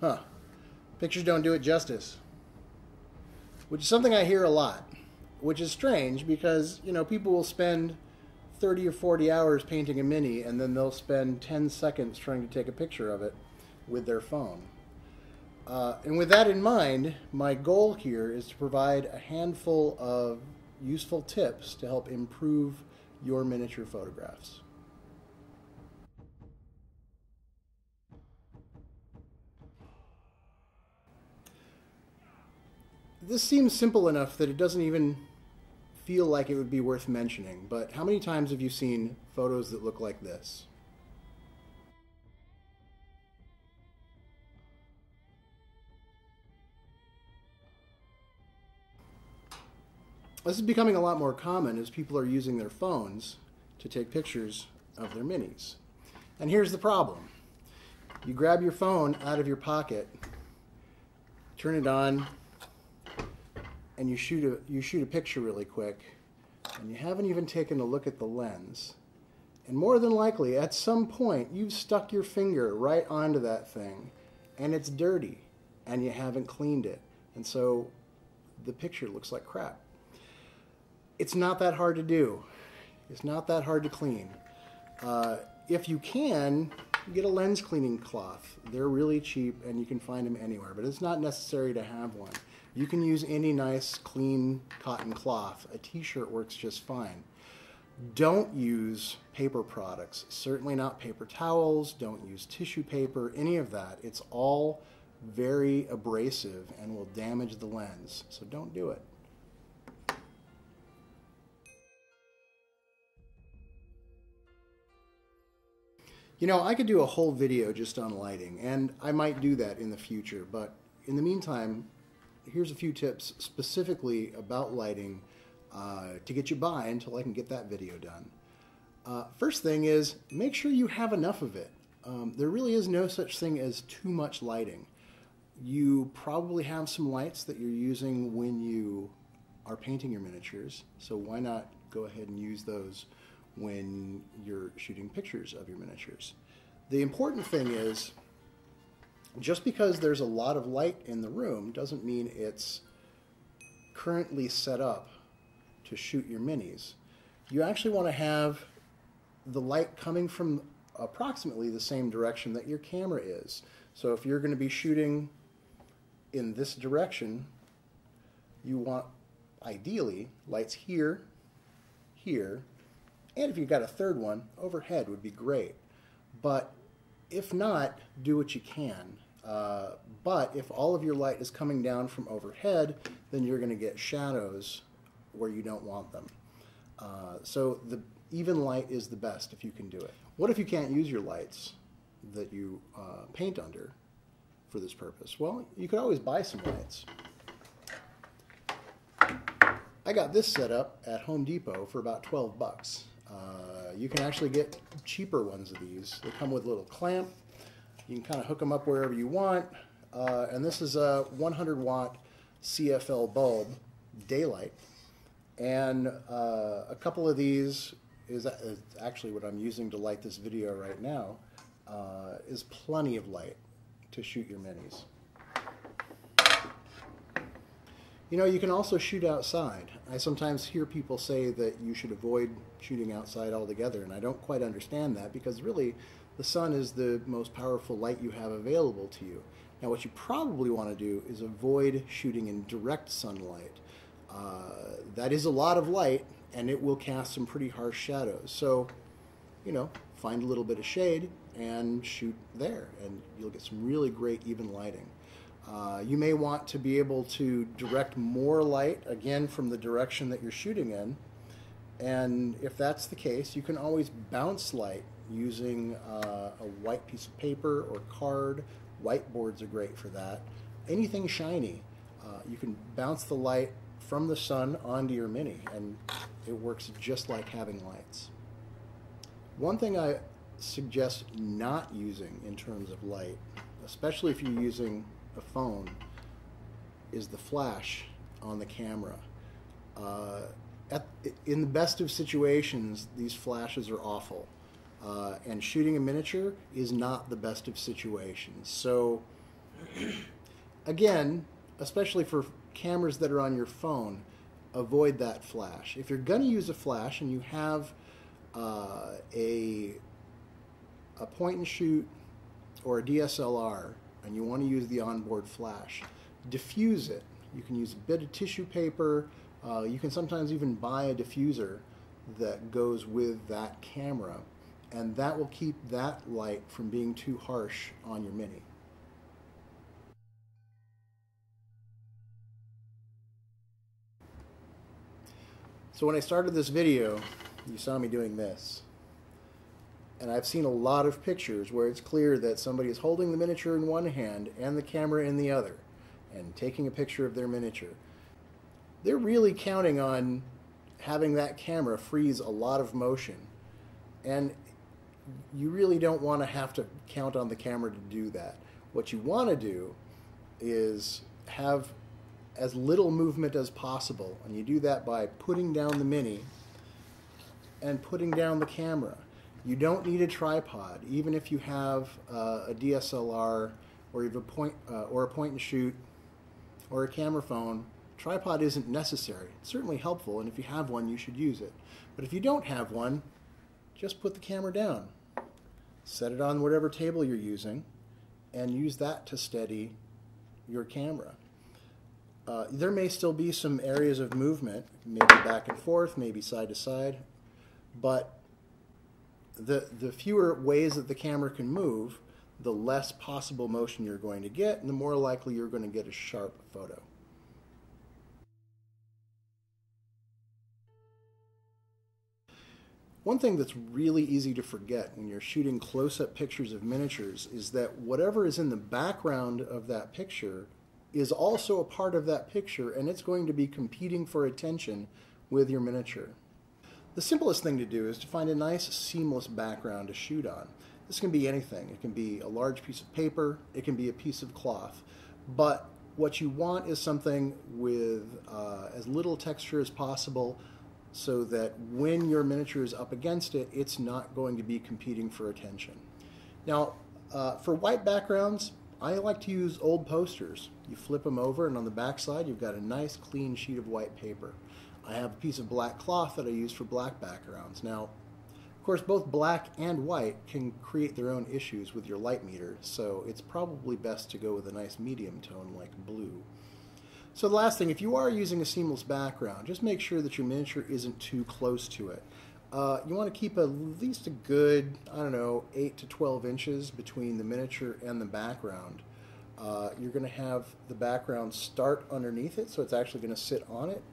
Huh. Pictures don't do it justice. Which is something I hear a lot. Which is strange because, people will spend 30 or 40 hours painting a Mini and then they'll spend 10 seconds trying to take a picture of it with their phone. And with that in mind, my goal here is to provide a handful of useful tips to help improve your miniature photographs. This seems simple enough that it doesn't even feel like it would be worth mentioning, but how many times have you seen photos that look like this? This is becoming a lot more common as people are using their phones to take pictures of their minis. And here's the problem. You grab your phone out of your pocket, turn it on, and you shoot a picture really quick, and you haven't even taken a look at the lens. And more than likely, at some point, you've stuck your finger right onto that thing, and it's dirty, and you haven't cleaned it. And so the picture looks like crap. It's not that hard to do. It's not that hard to clean. If you can, get a lens cleaning cloth. They're really cheap, and you can find them anywhere, but it's not necessary to have one. You can use any nice, clean cotton cloth. A t-shirt works just fine. Don't use paper products. Certainly not paper towels. Don't use tissue paper, any of that. It's all very abrasive and will damage the lens, so don't do it. I could do a whole video just on lighting, and I might do that in the future, but in the meantime, here's a few tips specifically about lighting to get you by until I can get that video done. First thing is, make sure you have enough of it. There really is no such thing as too much lighting. You probably have some lights that you're using when you are painting your miniatures, so why not go ahead and use those when you're shooting pictures of your miniatures. The important thing is, just because there's a lot of light in the room doesn't mean it's currently set up to shoot your minis. You actually want to have the light coming from approximately the same direction that your camera is. So if you're going to be shooting in this direction, you want, ideally, lights here, here, and if you've got a third one, overhead would be great. But if not, do what you can. But if all of your light is coming down from overhead, then you're going to get shadows where you don't want them. So the even light is the best if you can do it. What if you can't use your lights that you paint under for this purpose? Well, you could always buy some lights. I got this set up at Home Depot for about 12 bucks. You can actually get cheaper ones of these. They come with a little clamp. You can kind of hook them up wherever you want. And this is a 100 watt CFL bulb, daylight. And a couple of these is actually what I'm using to light this video right now, is plenty of light to shoot your minis. You can also shoot outside. I sometimes hear people say that you should avoid shooting outside altogether, and I don't quite understand that because really the sun is the most powerful light you have available to you. Now what you probably want to do is avoid shooting in direct sunlight. That is a lot of light and it will cast some pretty harsh shadows. So, find a little bit of shade and shoot there and you'll get some really great even lighting. You may want to be able to direct more light, again, from the direction that you're shooting in. And if that's the case, you can always bounce light using a white piece of paper or card. Whiteboards are great for that. Anything shiny, you can bounce the light from the sun onto your mini, and it works just like having lights. One thing I suggest not using in terms of light, especially if you're using a phone, is the flash on the camera. In the best of situations, these flashes are awful. And shooting a miniature is not the best of situations. So Again, especially for cameras that are on your phone, avoid that flash. If you're going to use a flash and you have a point and shoot or a DSLR and you want to use the onboard flash, diffuse it. You can use a bit of tissue paper. You can sometimes even buy a diffuser that goes with that camera, and that will keep that light from being too harsh on your Mini. So when I started this video, you saw me doing this. And I've seen a lot of pictures where it's clear that somebody is holding the miniature in one hand and the camera in the other and taking a picture of their miniature. They're really counting on having that camera freeze a lot of motion. And you really don't want to have to count on the camera to do that. What you want to do is have as little movement as possible, and you do that by putting down the Mini and putting down the camera. You don't need a tripod, even if you have a DSLR or you have a point and shoot or a camera phone. Tripod isn't necessary. It's certainly helpful, and if you have one, you should use it. But if you don't have one, just put the camera down. Set it on whatever table you're using, and use that to steady your camera. There may still be some areas of movement, maybe back and forth, maybe side to side, but the fewer ways that the camera can move, the less possible motion you're going to get, and the more likely you're going to get a sharp photo. One thing that's really easy to forget when you're shooting close-up pictures of miniatures is that whatever is in the background of that picture is also a part of that picture, and it's going to be competing for attention with your miniature. The simplest thing to do is to find a nice seamless background to shoot on. This can be anything. It can be a large piece of paper, it can be a piece of cloth, but what you want is something with as little texture as possible, so that when your miniature is up against it, it's not going to be competing for attention. Now, for white backgrounds, I like to use old posters. You flip them over, and on the back side, you've got a nice clean sheet of white paper. I have a piece of black cloth that I use for black backgrounds. Now, of course, both black and white can create their own issues with your light meter, so it's probably best to go with a nice medium tone like blue. So the last thing, if you are using a seamless background, just make sure that your miniature isn't too close to it. You want to keep at least a good, 8 to 12 inches between the miniature and the background. You're going to have the background start underneath it, so it's actually going to sit on it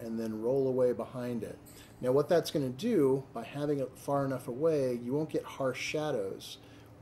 and then roll away behind it. Now what that's going to do, by having it far enough away, you won't get harsh shadows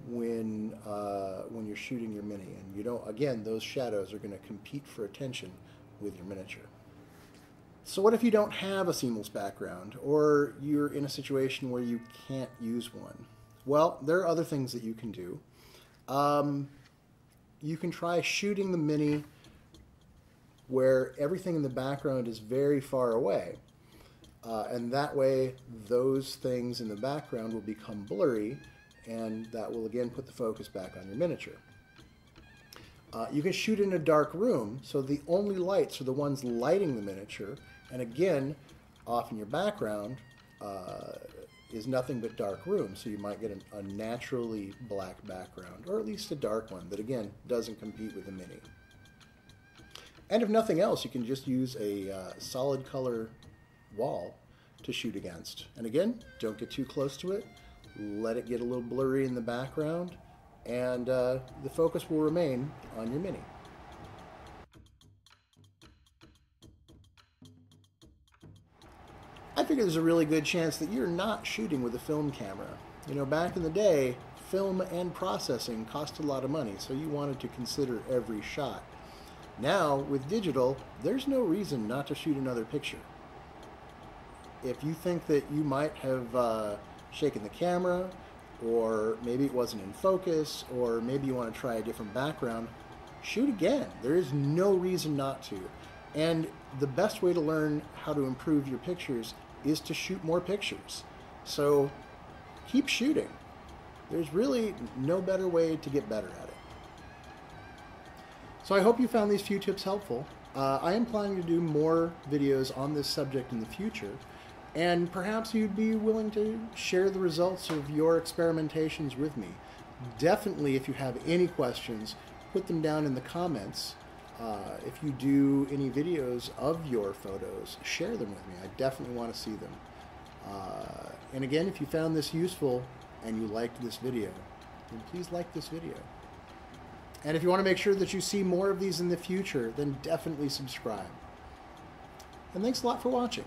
when you're shooting your Mini. And again, those shadows are going to compete for attention with your miniature. So what if you don't have a seamless background, or you're in a situation where you can't use one? Well, there are other things that you can do. You can try shooting the Mini where everything in the background is very far away. And that way, those things in the background will become blurry, and that will again put the focus back on your miniature. You can shoot in a dark room, so the only lights are the ones lighting the miniature, and again, off in your background is nothing but dark room, so you might get a naturally black background, or at least a dark one that again doesn't compete with the Mini. And if nothing else, you can just use a solid color wall to shoot against. And again, don't get too close to it. Let it get a little blurry in the background, and the focus will remain on your Mini. I figure there's a really good chance that you're not shooting with a film camera. Back in the day, film and processing cost a lot of money, so you wanted to consider every shot. Now, with digital, there's no reason not to shoot another picture. If you think that you might have shaken the camera, or maybe it wasn't in focus, or maybe you want to try a different background, shoot again. There is no reason not to. And the best way to learn how to improve your pictures is to shoot more pictures. So keep shooting. There's really no better way to get better at it. So I hope you found these few tips helpful. I am planning to do more videos on this subject in the future, and perhaps you'd be willing to share the results of your experimentations with me. Definitely, if you have any questions, put them down in the comments. If you do any videos of your photos, share them with me. I definitely want to see them. And again, if you found this useful and you liked this video, then please like this video. And if you want to make sure that you see more of these in the future, then definitely subscribe. And thanks a lot for watching.